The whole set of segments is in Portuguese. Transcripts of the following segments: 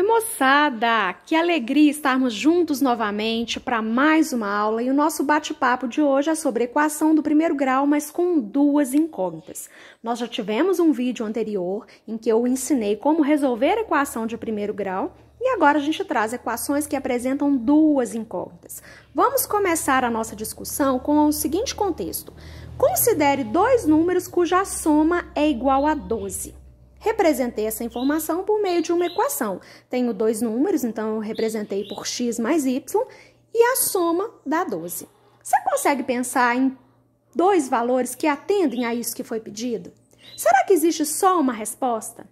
Oi, moçada! Que alegria estarmos juntos novamente para mais uma aula. E o nosso bate-papo de hoje é sobre equação do primeiro grau, mas com duas incógnitas. Nós já tivemos um vídeo anterior em que eu ensinei como resolver a equação de primeiro grau e agora a gente traz equações que apresentam duas incógnitas. Vamos começar a nossa discussão com o seguinte contexto. Considere dois números cuja soma é igual a 12. Representei essa informação por meio de uma equação. Tenho dois números, então eu representei por x mais y e a soma dá 12. Você consegue pensar em dois valores que atendem a isso que foi pedido? Será que existe só uma resposta?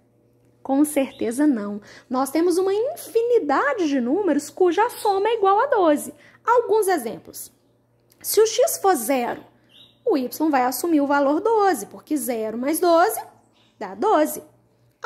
Com certeza não. Nós temos uma infinidade de números cuja soma é igual a 12. Alguns exemplos. Se o x for 0, o y vai assumir o valor 12, porque 0 mais 12 dá 12.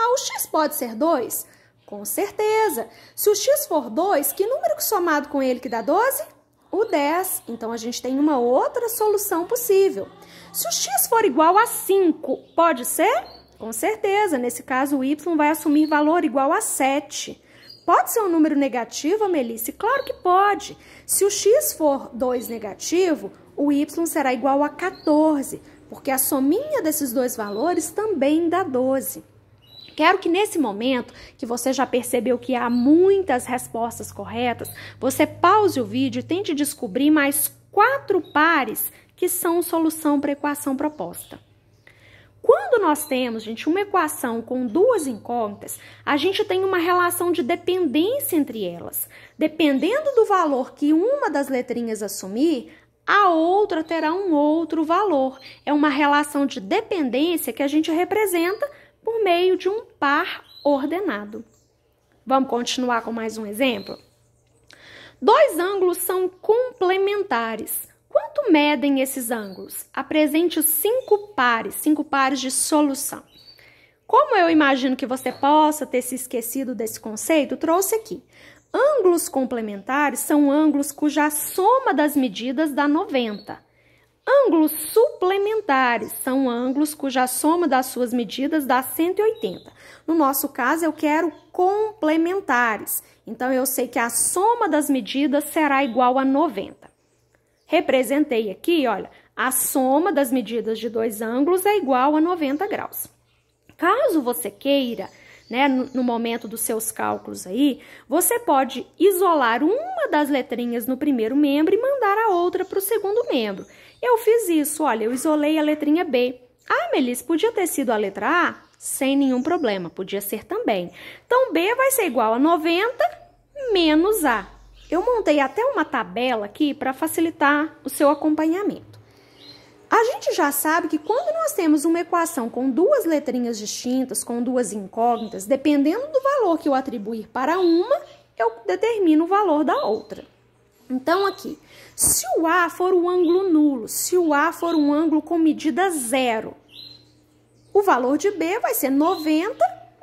O x pode ser 2? Com certeza. Se o x for 2, que número que somado com ele que dá 12? O 10. Então, a gente tem uma outra solução possível. Se o x for igual a 5, pode ser? Com certeza. Nesse caso, o y vai assumir valor igual a 7. Pode ser um número negativo, Melissa? Claro que pode. Se o x for 2 negativo, o y será igual a 14, porque a sominha desses dois valores também dá 12. Quero que nesse momento, que você já percebeu que há muitas respostas corretas, você pause o vídeo e tente descobrir mais 4 pares que são solução para a equação proposta. Quando nós temos, gente, uma equação com duas incógnitas, a gente tem uma relação de dependência entre elas. Dependendo do valor que uma das letrinhas assumir, a outra terá um outro valor. É uma relação de dependência que a gente representa por meio de um par ordenado. Vamos continuar com mais um exemplo? Dois ângulos são complementares. Quanto medem esses ângulos? Apresente 5 pares de solução. Como eu imagino que você possa ter se esquecido desse conceito, trouxe aqui. Ângulos complementares são ângulos cuja soma das medidas dá 90. Ângulos suplementares são ângulos cuja soma das suas medidas dá 180. No nosso caso, eu quero complementares. Então, eu sei que a soma das medidas será igual a 90. Representei aqui, olha, a soma das medidas de dois ângulos é igual a 90 graus. Caso você queira, né, no momento dos seus cálculos aí, você pode isolar uma das letrinhas no primeiro membro e mandar a outra para o segundo membro. Eu fiz isso, olha, eu isolei a letrinha B. Melissa, podia ter sido a letra A? Sem nenhum problema, podia ser também. Então, B vai ser igual a 90 menos A. Eu montei até uma tabela aqui para facilitar o seu acompanhamento. A gente já sabe que quando nós temos uma equação com duas letrinhas distintas, com duas incógnitas, dependendo do valor que eu atribuir para uma, eu determino o valor da outra. Então, aqui, se o A for um ângulo nulo, se o A for um ângulo com medida 0, o valor de B vai ser 90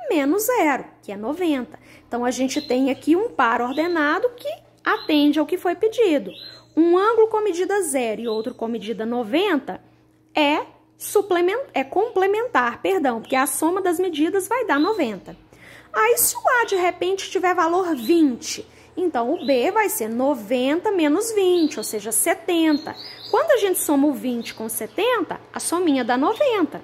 menos 0, que é 90. Então, a gente tem aqui um par ordenado que atende ao que foi pedido. Um ângulo com medida 0 e outro com medida 90 é complementar, porque a soma das medidas vai dar 90. Aí, se o A de repente tiver valor 20, então o B vai ser 90 menos 20, ou seja, 70. Quando a gente soma o 20 com 70, a sominha dá 90.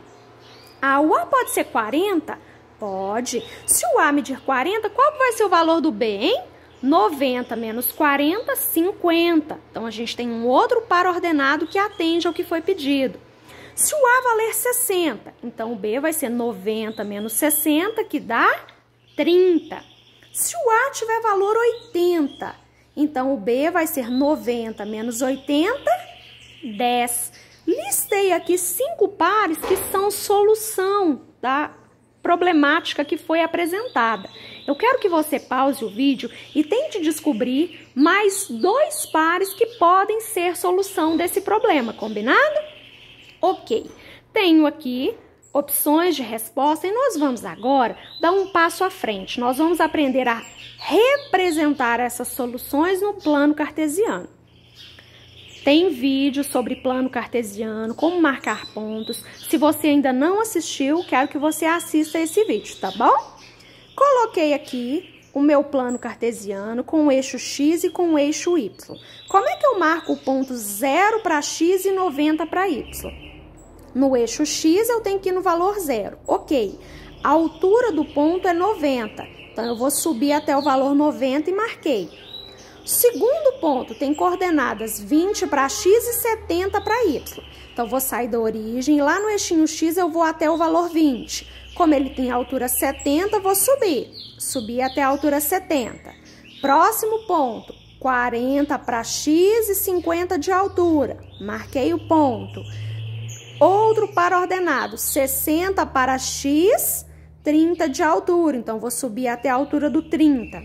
O A pode ser 40? Pode. Se o A medir 40, qual vai ser o valor do B, hein? 90 menos 40, 50. Então, a gente tem um outro par ordenado que atende ao que foi pedido. Se o A valer 60, então o B vai ser 90 menos 60, que dá 30. Se o A tiver valor 80, então o B vai ser 90 menos 80, 10. Listei aqui 5 pares que são solução da problemática que foi apresentada. Eu quero que você pause o vídeo e tente descobrir mais 2 pares que podem ser solução desse problema, combinado? Ok, tenho aqui opções de resposta e nós vamos agora dar um passo à frente. Nós vamos aprender a representar essas soluções no plano cartesiano. Tem vídeo sobre plano cartesiano, como marcar pontos. Se você ainda não assistiu, quero que você assista esse vídeo, tá bom? Coloquei aqui o meu plano cartesiano com o eixo x e com o eixo y. Como é que eu marco o ponto 0 para x e 90 para y? No eixo x eu tenho que ir no valor 0. Ok, a altura do ponto é 90, então eu vou subir até o valor 90 e marquei. Segundo ponto tem coordenadas 20 para x e 70 para y. Então, vou sair da origem e lá no eixinho x eu vou até o valor 20. Como ele tem a altura 70, vou subir. Subir até a altura 70. Próximo ponto, 40 para x e 50 de altura. Marquei o ponto. Outro par ordenado, 60 para x, 30 de altura. Então, vou subir até a altura do 30.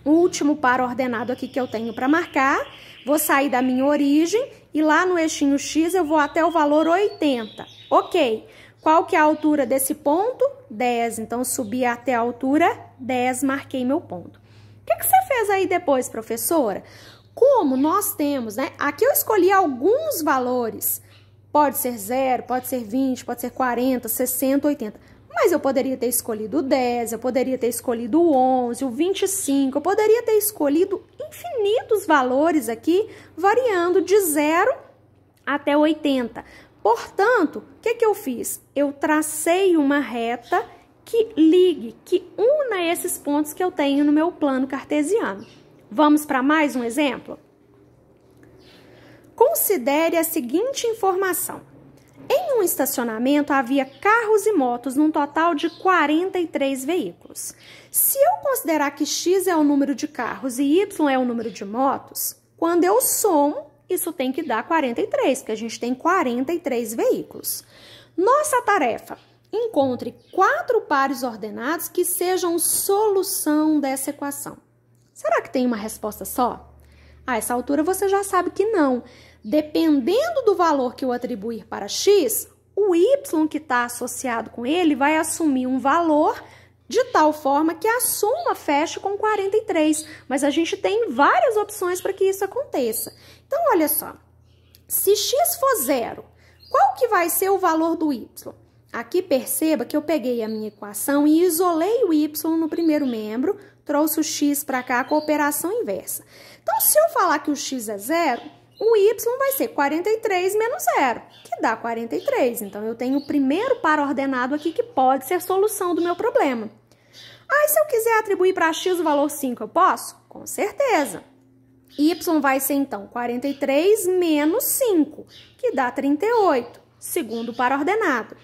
Último par ordenado aqui que eu tenho para marcar. Vou sair da minha origem e lá no eixinho x eu vou até o valor 80. Ok. Qual que é a altura desse ponto? 10. Então, subi até a altura 10, marquei meu ponto. O que você fez aí depois, professora? Como nós temos, né? Aqui eu escolhi alguns valores. Pode ser 0, pode ser 20, pode ser 40, 60, 80. Mas eu poderia ter escolhido o 10, eu poderia ter escolhido o 11, o 25, eu poderia ter escolhido infinitos valores aqui, variando de 0 até 80. Portanto, o que eu fiz? Eu tracei uma reta que ligue, que una esses pontos que eu tenho no meu plano cartesiano. Vamos para mais um exemplo? Considere a seguinte informação. Em um estacionamento havia carros e motos num total de 43 veículos. Se eu considerar que x é o número de carros e y é o número de motos, quando eu somo, isso tem que dar 43, porque a gente tem 43 veículos. Nossa tarefa: encontre 4 pares ordenados que sejam solução dessa equação. Será que tem uma resposta só? A essa altura você já sabe que não. Dependendo do valor que eu atribuir para x, o y que está associado com ele vai assumir um valor de tal forma que a soma feche com 43. Mas a gente tem várias opções para que isso aconteça. Então, olha só. Se x for 0, qual que vai ser o valor do y? Aqui perceba que eu peguei a minha equação e isolei o y no primeiro membro, trouxe o x para cá com a operação inversa. Então, se eu falar que o x é 0... o y vai ser 43 menos 0, que dá 43. Então, eu tenho o primeiro par ordenado aqui que pode ser solução do meu problema. Aí, se eu quiser atribuir para x o valor 5, eu posso? Com certeza. Y vai ser, então, 43 menos 5, que dá 38, segundo par ordenado.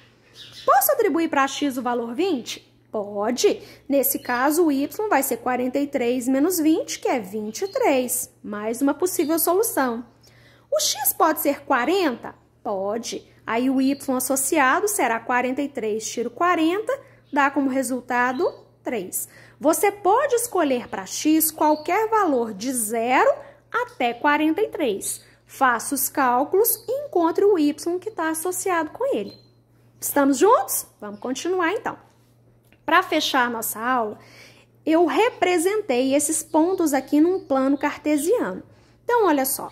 Posso atribuir para x o valor 20? Pode. Nesse caso, o y vai ser 43 menos 20, que é 23. Mais uma possível solução. O x pode ser 40? Pode. Aí o y associado será 43, tiro 40, dá como resultado 3. Você pode escolher para x qualquer valor de 0 até 43. Faça os cálculos e encontre o y que está associado com ele. Estamos juntos? Vamos continuar então. Para fechar a nossa aula, eu representei esses pontos aqui num plano cartesiano. Então, olha só.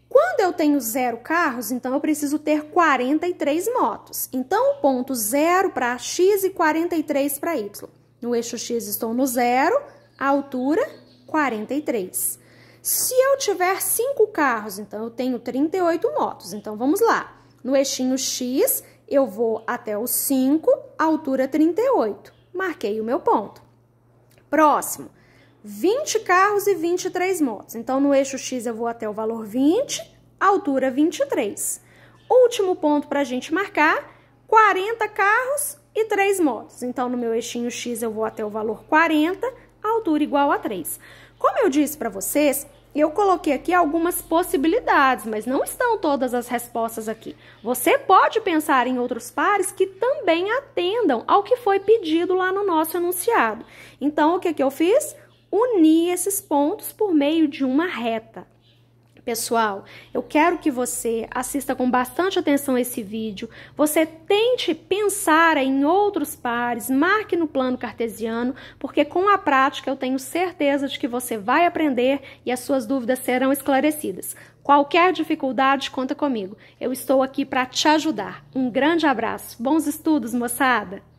Quando eu tenho 0 carros, então eu preciso ter 43 motos. Então, o ponto 0 para x e 43 para y. No eixo x estou no 0, a altura 43. Se eu tiver 5 carros, então eu tenho 38 motos. Então, vamos lá. No eixinho x, eu vou até o 5, altura 38. Marquei o meu ponto. Próximo. 20 carros e 23 motos. Então, no eixo x eu vou até o valor 20, altura 23. Último ponto para a gente marcar, 40 carros e 3 motos. Então, no meu eixinho x eu vou até o valor 40, altura igual a 3. Como eu disse para vocês, eu coloquei aqui algumas possibilidades, mas não estão todas as respostas aqui. Você pode pensar em outros pares que também atendam ao que foi pedido lá no nosso enunciado. Então, o que eu fiz? Unir esses pontos por meio de uma reta. Pessoal, eu quero que você assista com bastante atenção esse vídeo, você tente pensar em outros pares, marque no plano cartesiano, porque com a prática eu tenho certeza de que você vai aprender e as suas dúvidas serão esclarecidas. Qualquer dificuldade, conta comigo. Eu estou aqui para te ajudar. Um grande abraço. Bons estudos, moçada!